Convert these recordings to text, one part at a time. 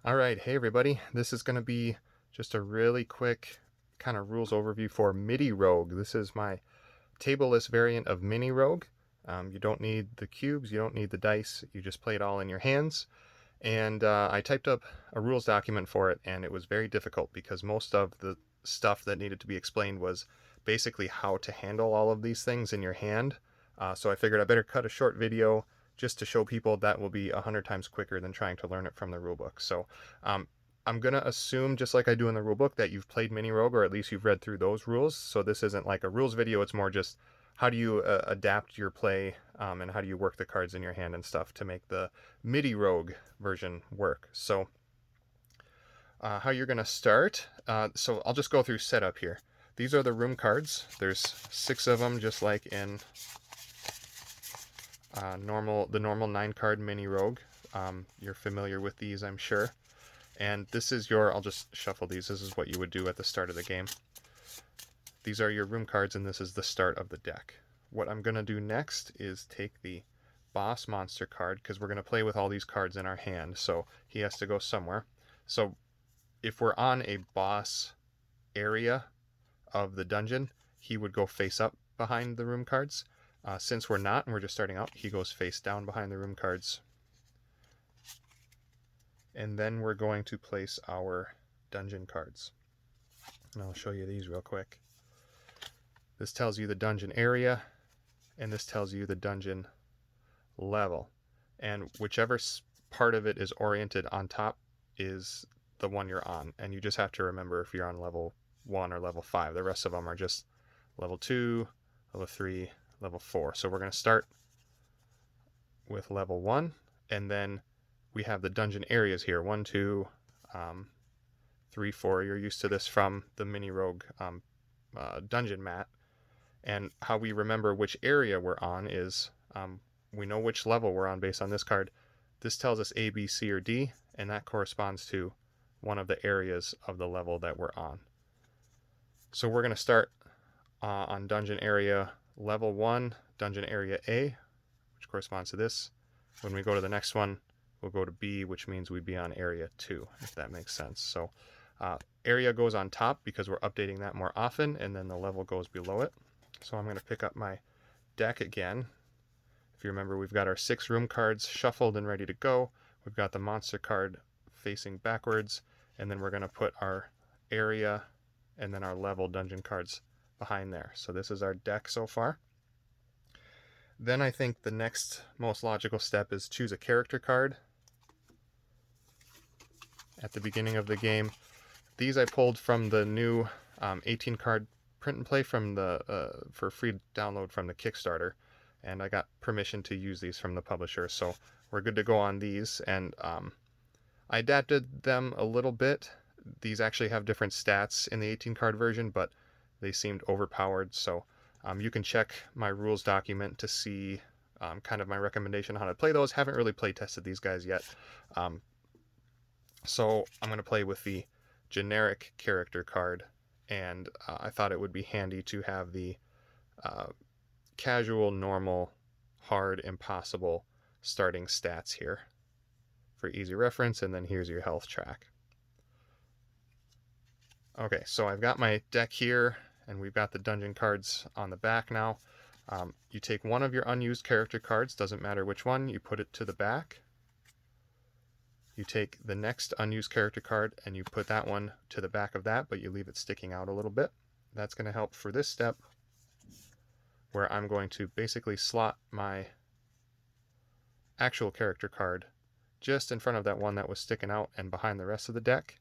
All right, hey everybody. This is going to be just a really quick kind of rules overview for Mitty Rogue. This is my tableless variant of Mini Rogue. You don't need the cubes, you don't need the dice, you just play it all in your hands. And I typed up a rules document for it, and it was very difficult because most of the stuff that needed to be explained was basically how to handle all of these things in your hand. So I figured I better cut a short video just to show people that will be 100 times quicker than trying to learn it from the rulebook. So um, I'm going to assume, just like I do in the rulebook, that you've played Mini Rogue, or at least you've read through those rules. So this isn't like a rules video, it's more just how do you adapt your play, and how do you work the cards in your hand and stuff to make the Mitty Rogue version work. So how you're going to start, so I'll just go through setup here. These are the room cards. There's 6 of them, just like in the normal 9-card Mini Rogue. You're familiar with these, I'm sure. And this is I'll just shuffle these. This is what you would do at the start of the game. These are your room cards, and this is the start of the deck. What I'm going to do next is take the boss monster card, because we're going to play with all these cards in our hand, so he has to go somewhere. So if we're on a boss area of the dungeon, he would go face up behind the room cards. Since we're not, and we're just starting out, he goes face down behind the room cards. And then we're going to place our dungeon cards. And I'll show you these real quick. This tells you the dungeon area, and this tells you the dungeon level. And whichever part of it is oriented on top is the one you're on. And you just have to remember if you're on level 1 or level 5. The rest of them are just level 2, level 3, level 4. So we're going to start with level 1, and then we have the dungeon areas here. 1, 2, 3, 4. You're used to this from the Mini Rogue dungeon mat. And how we remember which area we're on is we know which level we're on based on this card. This tells us A, B, C, or D, and that corresponds to one of the areas of the level that we're on. So we're going to start on dungeon area level 1, dungeon area A, which corresponds to this. When we go to the next one, we'll go to B, which means we'd be on area 2, if that makes sense. So area goes on top because we're updating that more often, and then the level goes below it. So I'm going to pick up my deck again. If you remember, we've got our 6 room cards shuffled and ready to go. We've got the monster card facing backwards, and then we're going to put our area and then our level dungeon cards behind there. So this is our deck so far. Then I think the next most logical step is choose a character card at the beginning of the game. These I pulled from the new 18-card print and play from for free download from the Kickstarter, and I got permission to use these from the publisher, so we're good to go on these. And I adapted them a little bit. These actually have different stats in the 18-card version, but they seemed overpowered, so you can check my rules document to see kind of my recommendation on how to play those. Haven't really play tested these guys yet. So I'm going to play with the generic character card, and I thought it would be handy to have the casual, normal, hard, impossible starting stats here for easy reference, and then here's your health track. Okay, so I've got my deck here, and we've got the dungeon cards on the back now. You take one of your unused character cards, doesn't matter which one, you put it to the back. You take the next unused character card and you put that one to the back of that, but you leave it sticking out a little bit. That's going to help for this step, where I'm going to basically slot my actual character card just in front of that one that was sticking out and behind the rest of the deck.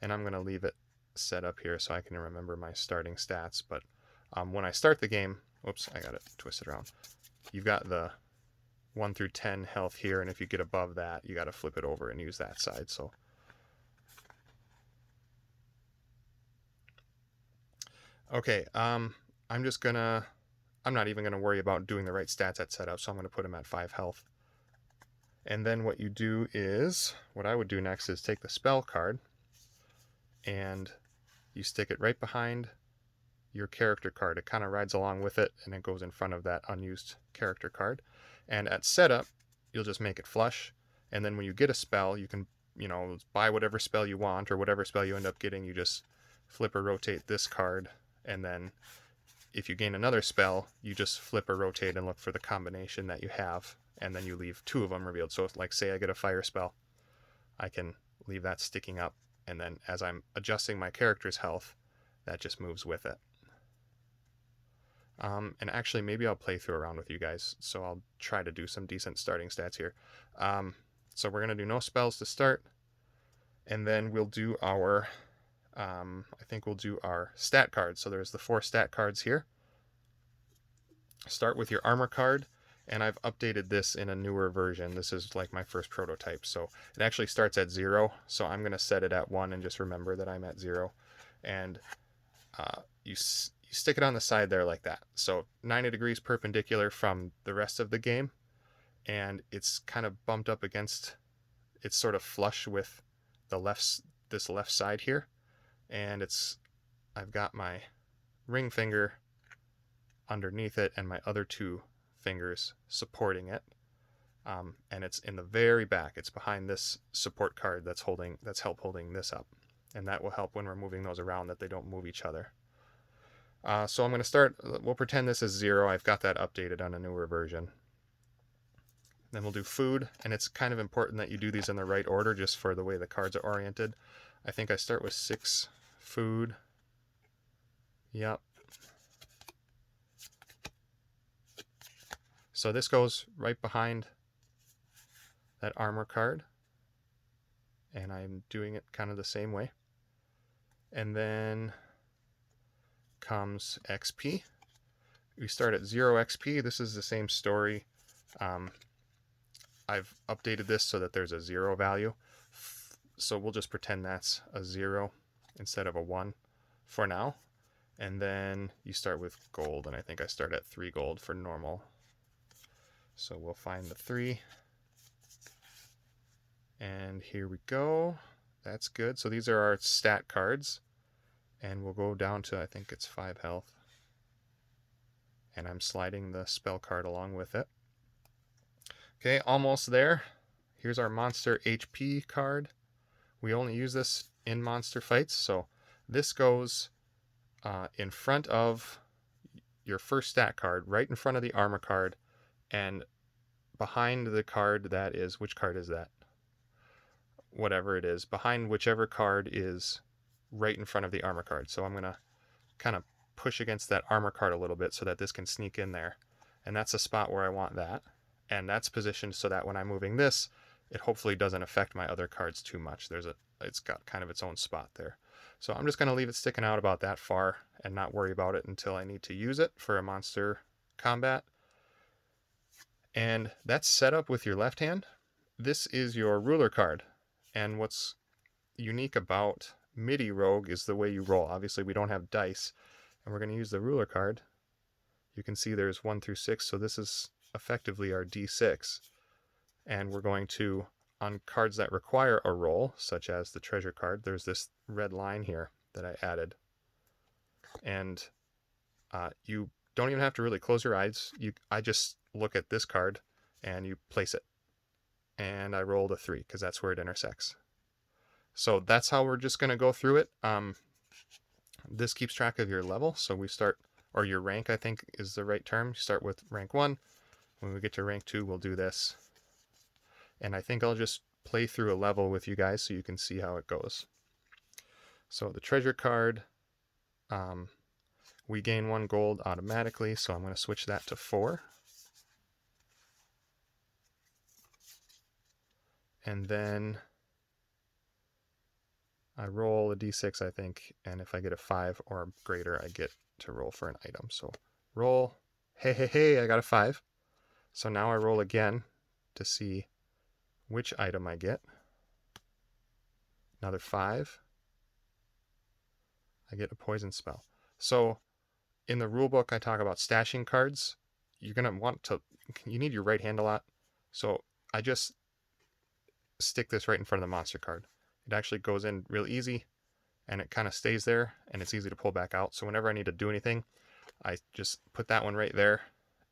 And I'm going to leave it set up here so I can remember my starting stats. But when I start the game, oops, I got it twisted around. You've got the 1 through 10 health here, and if you get above that, you got to flip it over and use that side. So okay, I'm not even gonna worry about doing the right stats at setup, so I'm gonna put him at 5 health. And then what you do is, what I would do next is take the spell card and you stick it right behind your character card. It kind of rides along with it, and it goes in front of that unused character card. And at setup, you'll just make it flush, and then when you get a spell, you can you know, buy whatever spell you want, or whatever spell you end up getting, you just flip or rotate this card, and then if you gain another spell, you just flip or rotate and look for the combination that you have, and then you leave 2 of them revealed. So if, like, say I get a fire spell, I can leave that sticking up, and then as I'm adjusting my character's health, that just moves with it. And actually, maybe I'll play through around with you guys, so I'll try to do some decent starting stats here. So we're going to do no spells to start, and then we'll do our, I think we'll do our stat cards. So there's the 4 stat cards here. Start with your armor card, and I've updated this in a newer version. This is like my first prototype, so it actually starts at 0, so I'm going to set it at 1 and just remember that I'm at 0. And you stick it on the side there like that. So 90 degrees perpendicular from the rest of the game, and it's kind of bumped up against, it's sort of flush with this left side here, and I've got my ring finger underneath it and my other 2 fingers supporting it, and it's in the very back. It's behind this support card that's holding this up, and that will help when we're moving those around that they don't move each other. So I'm going to start, we'll pretend this is 0. I've got that updated on a newer version. Then we'll do food, and it's kind of important that you do these in the right order just for the way the cards are oriented. I think I start with 6 food. Yep. So this goes right behind that armor card, and I'm doing it kind of the same way. And then comes XP. We start at 0 XP. This is the same story. I've updated this so that there's a 0 value. So we'll just pretend that's a 0 instead of a 1 for now. And then you start with gold, and I think I start at 3 gold for normal. So we'll find the 3. And here we go. That's good. So these are our stat cards. And we'll go down to, I think it's 5 health. And I'm sliding the spell card along with it. Okay, almost there. Here's our monster HP card. We only use this in monster fights. So this goes in front of your first stat card, right in front of the armor card, and behind the card that is, which card is that? Whatever it is, behind whichever card is right in front of the armor card. So I'm going to kind of push against that armor card a little bit so that this can sneak in there. And that's the spot where I want that. And that's positioned so that when I'm moving this, it hopefully doesn't affect my other cards too much. It's got kind of its own spot there. So I'm just going to leave it sticking out about that far and not worry about it until I need to use it for a monster combat. And that's set up with your left hand. This is your ruler card. And what's unique about Mitty Rogue is the way you roll. Obviously, we don't have dice, and we're going to use the ruler card. You can see there's 1 through 6, so this is effectively our D6. And we're going to, on cards that require a roll, such as the treasure card, there's this red line here that I added. And you don't even have to really close your eyes. I just look at this card, and you place it. And I rolled a 3, because that's where it intersects. So that's how we're just going to go through it. This keeps track of your level. So we start, or your rank, I think is the right term. You start with rank 1. When we get to rank 2, we'll do this. And I think I'll just play through a level with you guys so you can see how it goes. So the treasure card, we gain 1 gold automatically. So I'm going to switch that to 4. And then I roll a d6, I think, and if I get a 5 or greater, I get to roll for an item. So roll, hey, I got a 5. So now I roll again to see which item I get. Another 5. I get a poison spell. So in the rule book, I talk about stashing cards. You're going to want to, you need your right hand a lot. So I just stick this right in front of the monster card. It actually goes in real easy, and it kind of stays there, and it's easy to pull back out. So whenever I need to do anything, I just put that one right there,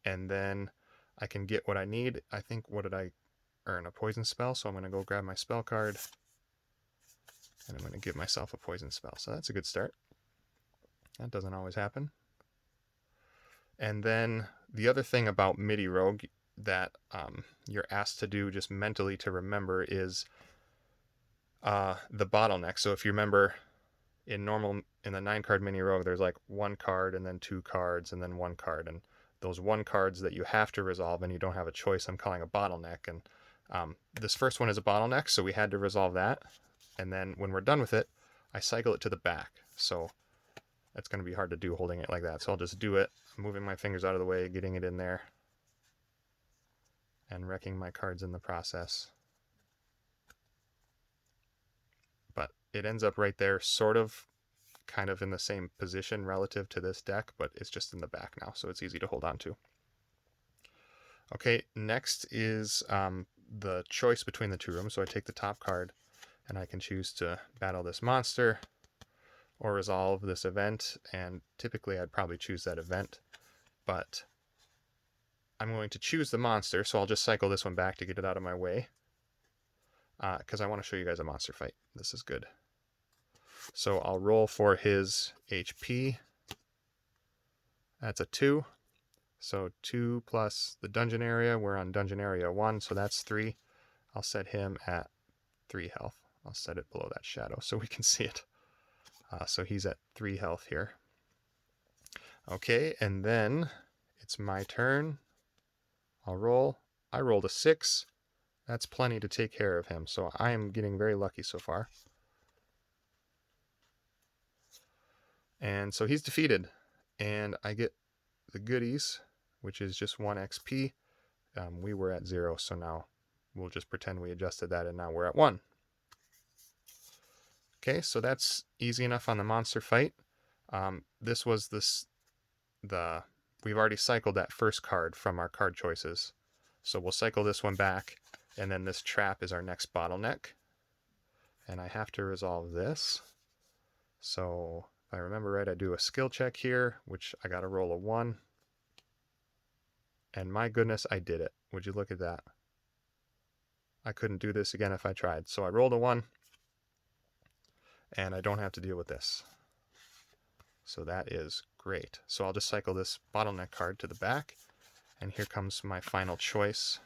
and then I can get what I need. I think, what did I earn? A poison spell, so I'm going to go grab my spell card, And I'm going to give myself a poison spell. So that's a good start. That doesn't always happen. And then the other thing about Mitty Rogue that you're asked to do just mentally to remember is the bottleneck. So if you remember in the 9-card Mini Rogue, there's like 1 card and then 2 cards and then 1 card. And those 1 cards that you have to resolve and you don't have a choice, I'm calling a bottleneck. And this first one is a bottleneck, so we had to resolve that. And then when we're done with it, I cycle it to the back. So that's going to be hard to do holding it like that. So I'll just do it, moving my fingers out of the way, getting it in there, and wrecking my cards in the process. But it ends up right there, sort of, kind of in the same position relative to this deck, but it's just in the back now, so it's easy to hold on to. Okay, next is the choice between the 2 rooms. So I take the top card, and I can choose to battle this monster or resolve this event, and typically I'd probably choose that event, but I'm going to choose the monster, so I'll just cycle this one back to get it out of my way, because I want to show you guys a monster fight. This is good. So I'll roll for his HP. That's a 2. So 2 plus the dungeon area. We're on dungeon area 1, so that's 3. I'll set him at 3 health. I'll set it below that shadow so we can see it. So he's at 3 health here. Okay, and then it's my turn. I'll roll. I rolled a 6. That's plenty to take care of him, so I am getting very lucky so far. And so he's defeated, and I get the goodies, which is just 1 XP. We were at 0, so now we'll just pretend we adjusted that, and now we're at 1. Okay, so that's easy enough on the monster fight. This was we've already cycled that first card from our card choices. So we'll cycle this one back, and then this trap is our next bottleneck. And I have to resolve this. So if I remember right, I do a skill check here, which I got to roll a 1. And my goodness, I did it. Would you look at that? I couldn't do this again if I tried. So I rolled a 1, and I don't have to deal with this. So that is great. So I'll just cycle this bottleneck card to the back, and here comes my final choice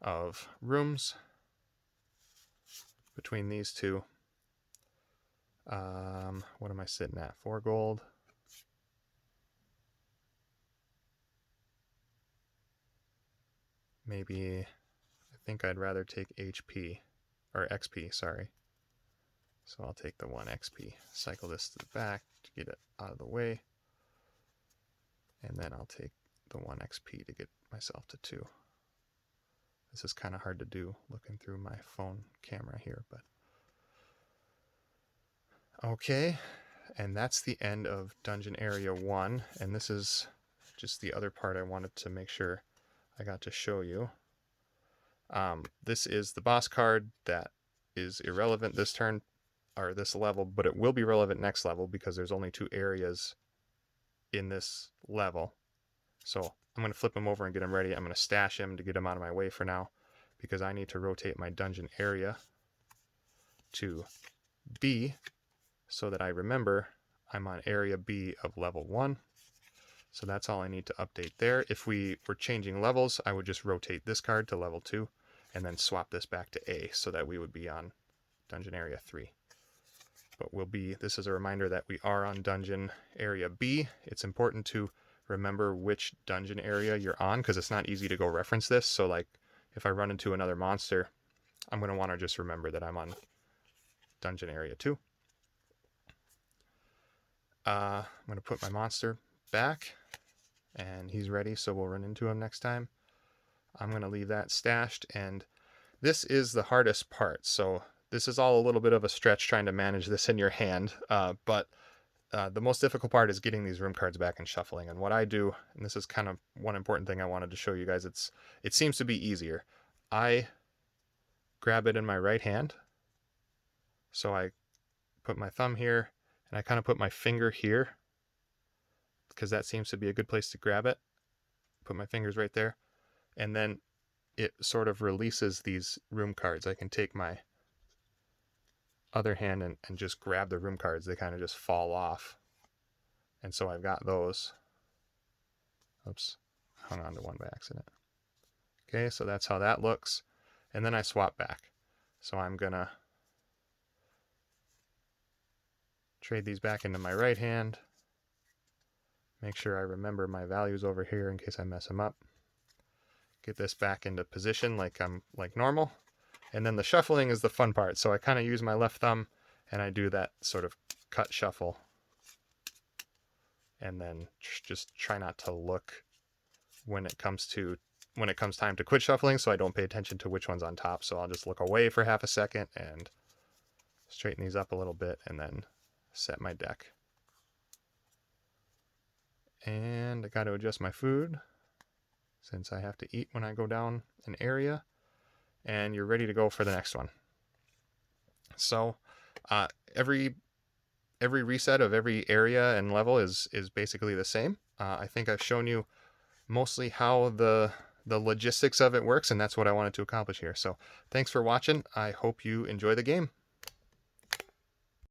of rooms between these 2. What am I sitting at? 4 gold. Maybe, I think I'd rather take HP, or XP, sorry. So I'll take the 1 XP, cycle this to the back to get it out of the way, and then I'll take the 1 XP to get myself to 2. This is kind of hard to do looking through my phone camera here, but okay, and that's the end of Dungeon Area 1, and this is just the other part I wanted to make sure I got to show you. This is the boss card that is irrelevant this turn, or this level, but it will be relevant next level because there's only 2 areas in this level. So I'm going to flip him over and get him ready. I'm going to stash him to get him out of my way for now, because I need to rotate my dungeon area to B so that I remember I'm on area B of level 1. So that's all I need to update there. If we were changing levels, I would just rotate this card to level 2 and then swap this back to A so that we would be on dungeon area 3. But this is a reminder that we are on dungeon area B. It's important to remember which dungeon area you're on, because it's not easy to go reference this. So like if I run into another monster, I'm going to want to just remember that I'm on dungeon area 2. I'm going to put my monster back, and he's ready, so we'll run into him next time. I'm going to leave that stashed, and this is the hardest part. So this is all a little bit of a stretch trying to manage this in your hand, but the most difficult part is getting these room cards back and shuffling. And what I do, and this is kind of one important thing I wanted to show you guys, it seems to be easier. I grab it in my right hand, so I put my thumb here, and I kind of put my finger here, because that seems to be a good place to grab it. Put my fingers right there, and then it sort of releases these room cards. I can take my other hand and just grab the room cards. They kind of just fall off. And so I've got those. Oops, hung on to one by accident. Okay, so that's how that looks. And then I swap back. So I'm gonna trade these back into my right hand. Make sure I remember my values over here in case I mess them up. Get this back into position like I'm like normal. And then the shuffling is the fun part. So I kind of use my left thumb and I do that sort of cut shuffle. And then just try not to look when it comes time to quit shuffling, so I don't pay attention to which one's on top. So I'll just look away for half a second and straighten these up a little bit and then set my deck. And I got to adjust my food since I have to eat when I go down an area. And you're ready to go for the next one. So every reset of every area and level is basically the same. I think I've shown you mostly how the logistics of it works, and that's what I wanted to accomplish here. So thanks for watching. I hope you enjoy the game.